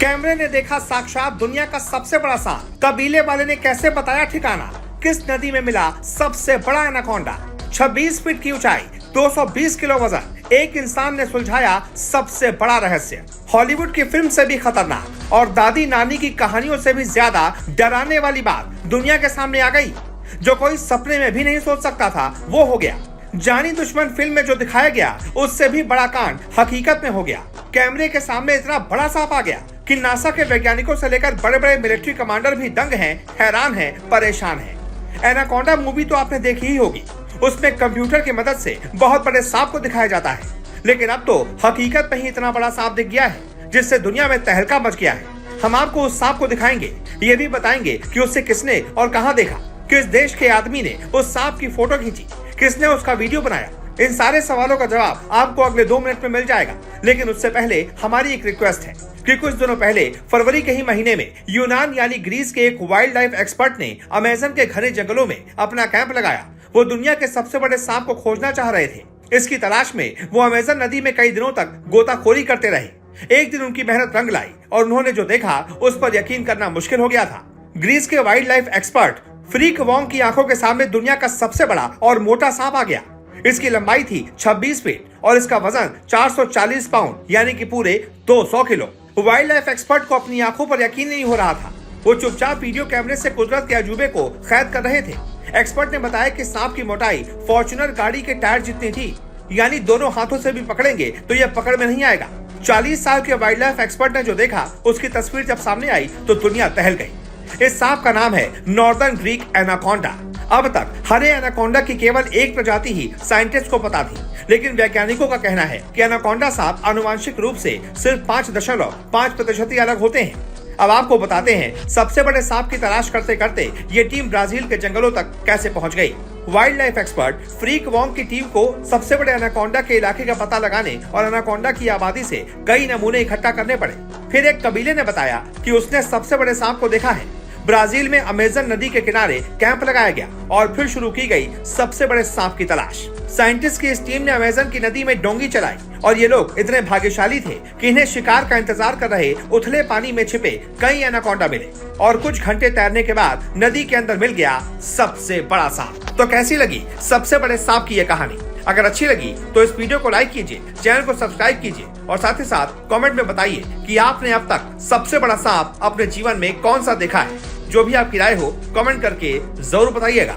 कैमरे ने देखा साक्षात दुनिया का सबसे बड़ा सांप। कबीले वाले ने कैसे बताया ठिकाना। किस नदी में मिला सबसे बड़ा एनाकोंडा। 26 फीट की ऊंचाई, 220 किलो वजन। एक इंसान ने सुलझाया सबसे बड़ा रहस्य। हॉलीवुड की फिल्म से भी खतरनाक और दादी नानी की कहानियों से भी ज्यादा डराने वाली बात दुनिया के सामने आ गई। जो कोई सपने में भी नहीं सोच सकता था वो हो गया। जानी दुश्मन फिल्म में जो दिखाया गया उससे भी बड़ा कांड हकीकत में हो गया। कैमरे के सामने इतना बड़ा सांप आ गया कि नासा के वैज्ञानिकों से लेकर बड़े बड़े मिलिट्री कमांडर भी दंग हैं, हैरान हैं, परेशान हैं। एनाकोंडा मूवी तो आपने देखी ही होगी। उसमें कंप्यूटर की मदद से बहुत बड़े सांप को दिखाया जाता है, लेकिन अब तो हकीकत में ही इतना बड़ा सांप दिख गया है जिससे दुनिया में तहलका मच गया है। हम आपको उस सांप को दिखाएंगे, ये भी बताएंगे कि उससे किसने और कहां देखा, किस देश के आदमी ने उस सांप की फोटो खींची, किसने उसका वीडियो बनाया। इन सारे सवालों का जवाब आपको अगले 2 मिनट में मिल जाएगा। लेकिन उससे पहले हमारी एक रिक्वेस्ट है कि कुछ दिनों पहले फरवरी के ही महीने में यूनान यानी ग्रीस के एक वाइल्ड लाइफ एक्सपर्ट ने अमेज़न के घने जंगलों में अपना कैंप लगाया। वो दुनिया के सबसे बड़े सांप को खोजना चाह रहे थे। इसकी तलाश में वो अमेज़न नदी में कई दिनों तक गोताखोरी करते रहे। एक दिन उनकी मेहनत रंग लाई और उन्होंने जो देखा उस पर यकीन करना मुश्किल हो गया था। ग्रीस के wild life expert freak Wong की आंखों के सामने दुनिया का सबसे बड़ा और मोटा सांप आ गया। इसकी लंबाई थी 26 फीट और इसका वजन 440 पाउंड यानी कि पूरे 200 किलो। वाइल्ड लाइफ एक्सपर्ट को अपनी आंखों पर यकीन नहीं हो रहा था। वो चुपचाप वीडियो कैमरे से कुदरत के अजूबे को कैद कर रहे थे। एक्सपर्ट ने बताया कि सांप की मोटाई फॉर्च्यूनर गाड़ी के टायर जितनी थी, यानी दोनों हाथों से भी पकड़ेंगे तो यह पकड़ में नहीं आएगा। 40 साल के वाइल्ड लाइफ एक्सपर्ट ने जो देखा उसकी तस्वीर जब सामने आई तो दुनिया दहल गई। इस सांप का नाम है नॉर्दर्न ग्रीक एनाकोंडा। अब तक हरे एनाकोंडा की केवल एक प्रजाति ही साइंटिस्ट को पता थी, लेकिन वैज्ञानिकों का कहना है कि एनाकोंडा सांप आनुवांशिक रूप से सिर्फ 5.5% ही अलग होते हैं। अब आपको बताते हैं सबसे बड़े सांप की तलाश करते करते ये टीम ब्राजील के जंगलों तक कैसे पहुंच गई। Wild life expert freak Wong की टीम को सबसे बड़े एनाकोंडा के इलाके का पता लगाने और एनाकोंडा की आबादी से कई नमूने इकट्ठा करने पड़े। फिर एक कबीले ने बताया कि उसने सबसे बड़े सांप को देखा है। ब्राजील में अमेज़न नदी के किनारे कैंप लगाया गया और फिर शुरू की गई सबसे बड़े सांप की तलाश। साइंटिस्ट की इस टीम ने अमेज़न की नदी में डोंगी चलाई और ये लोग इतने भाग्यशाली थे कि इन्हें शिकार का इंतजार कर रहे उथले पानी में छिपे कई एनाकोंडा मिले और कुछ घंटे तैरने के बाद नदी के अंदर मिल गया सबसे बड़ा सांप। तो कैसी लगी सबसे बड़े सांप की ये कहानी? अगर अच्छी लगी तो इस वीडियो को लाइक कीजिए, चैनल को सब्सक्राइब कीजिए और साथ ही साथ कमेंट में बताइए कि आपने अब तक सबसे बड़ा सांप अपने जीवन में कौन सा देखा है। जो भी आपकी राय हो कमेंट करके जरूर बताइएगा।